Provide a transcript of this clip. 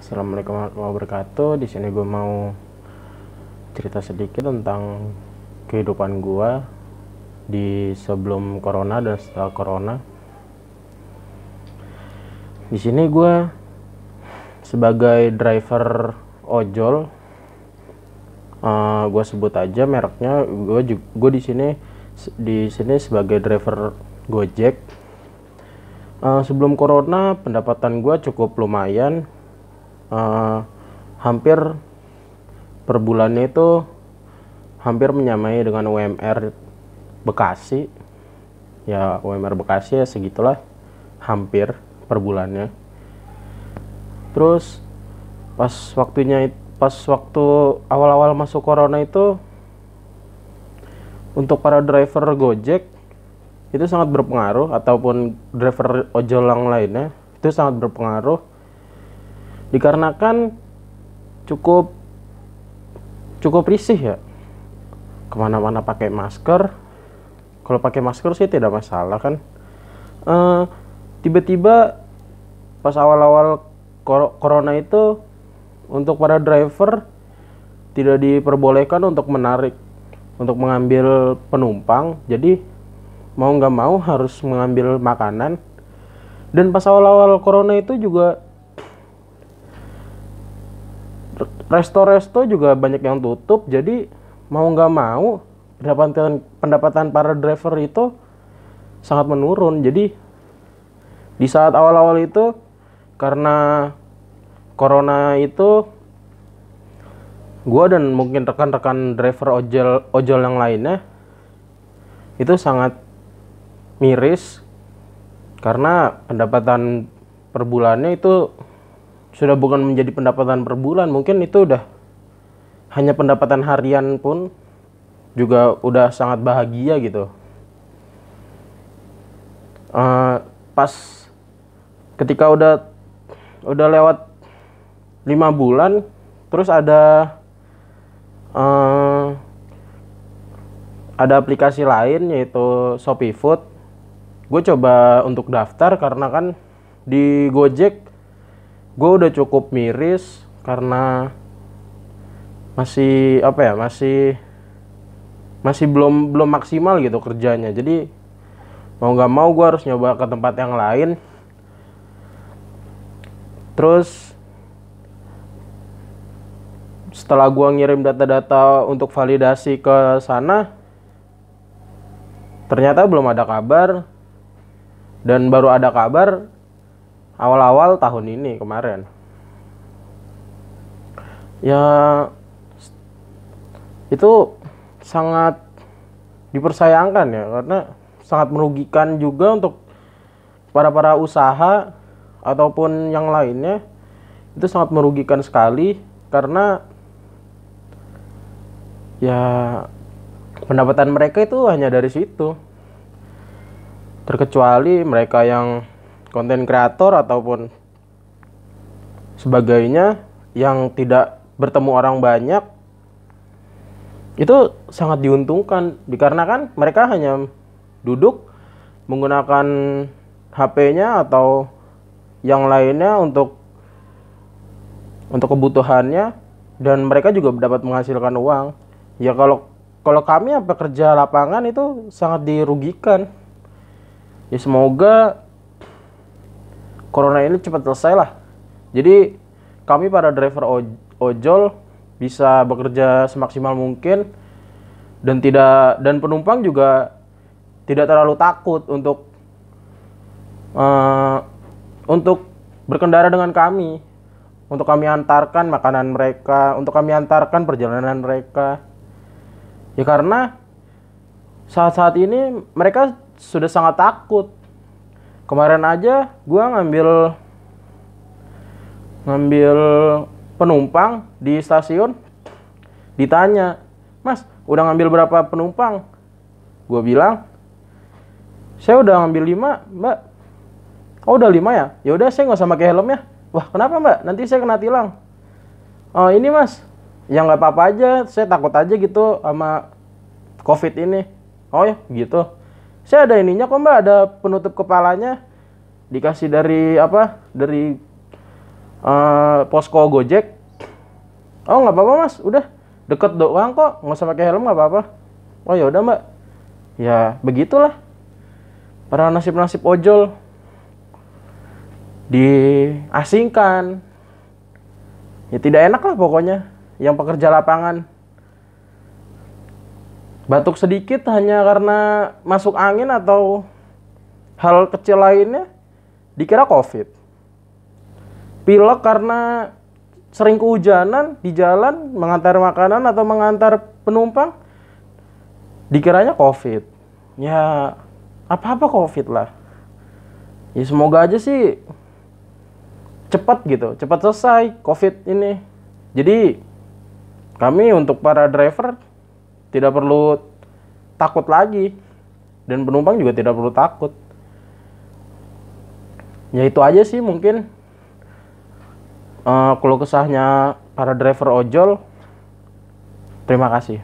Assalamualaikum warahmatullahi wabarakatuh. Di sini gue mau cerita sedikit tentang kehidupan gue di sebelum corona dan setelah corona. Di sini gue sebagai driver ojol, gue sebut aja mereknya. Gue di sini sebagai driver Gojek. Sebelum corona pendapatan gue cukup lumayan. Hampir per bulannya itu hampir menyamai dengan UMR Bekasi. Ya UMR Bekasi ya segitulah, hampir per bulannya. Terus pas waktu awal-awal masuk corona itu, untuk para driver Gojek itu sangat berpengaruh, ataupun driver ojol yang lainnya itu sangat berpengaruh, dikarenakan cukup risih ya, kemana-mana pakai masker. Kalau pakai masker sih tidak masalah kan. Tiba-tiba pas awal-awal corona itu, untuk para driver tidak diperbolehkan untuk mengambil penumpang. Jadi mau nggak mau harus mengambil makanan. Dan pas awal-awal corona itu juga resto-resto juga banyak yang tutup. Jadi mau nggak mau pendapatan para driver itu sangat menurun. Jadi di saat awal-awal itu, karena corona itu, gue dan mungkin rekan-rekan driver ojol yang lainnya itu sangat miris, karena pendapatan per bulannya itu sudah bukan menjadi pendapatan per bulan. Mungkin itu udah hanya pendapatan harian pun juga udah sangat bahagia gitu. Pas ketika udah lewat 5 bulan, terus ada aplikasi lain yaitu Shopee Food. Gue coba untuk daftar karena kan di Gojek gue udah cukup miris, karena masih belum maksimal gitu kerjanya. Jadi mau nggak mau gue harus nyoba ke tempat yang lain. Terus setelah gue ngirim data-data untuk validasi ke sana, ternyata belum ada kabar. Dan baru ada kabar awal-awal tahun ini kemarin. Ya itu sangat dipersayangkan ya, karena sangat merugikan juga untuk para usaha ataupun yang lainnya. Itu sangat merugikan sekali, karena ya pendapatan mereka itu hanya dari situ. Terkecuali mereka yang konten kreator ataupun sebagainya yang tidak bertemu orang banyak, itu sangat diuntungkan, dikarenakan mereka hanya duduk menggunakan HP-nya atau yang lainnya untuk kebutuhannya, dan mereka juga dapat menghasilkan uang. Ya kalau kami pekerja lapangan itu sangat dirugikan. Ya semoga corona ini cepat selesai lah. Jadi kami para driver ojol bisa bekerja semaksimal mungkin, dan penumpang juga tidak terlalu takut untuk berkendara dengan kami, untuk kami antarkan makanan mereka, untuk kami antarkan perjalanan mereka. Ya karena saat-saat ini mereka sudah sangat takut. Kemarin aja gue ngambil penumpang di stasiun, ditanya, "Mas, udah ngambil berapa penumpang?" Gue bilang, "Saya udah ngambil 5, Mbak." "Oh, udah 5 ya? Ya udah, saya nggak usah pakai helm ya." "Wah, kenapa, Mbak? Nanti saya kena tilang." "Oh, ini Mas, ya nggak apa-apa aja, saya takut aja gitu sama COVID ini." "Oh ya, gitu. Saya ada ininya kok, Mbak, ada penutup kepalanya. Dikasih dari posko Gojek. Oh nggak apa-apa mas, udah deket doang kok, nggak usah pakai helm nggak apa-apa. Oh ya udah mbak, ya begitulah para nasib-nasib ojol diasingkan. Ya tidak enak lah pokoknya yang pekerja lapangan. Batuk sedikit hanya karena masuk angin atau hal kecil lainnya dikira COVID. Pilek karena sering kehujanan di jalan mengantar makanan atau mengantar penumpang dikiranya COVID. Ya apa-apa COVID lah. Ya semoga aja sih cepat gitu, cepat selesai COVID ini. Jadi kami untuk para driver tidak perlu takut lagi dan penumpang juga tidak perlu takut. Ya itu aja sih mungkin keluh kesahnya para driver ojol. Terima kasih.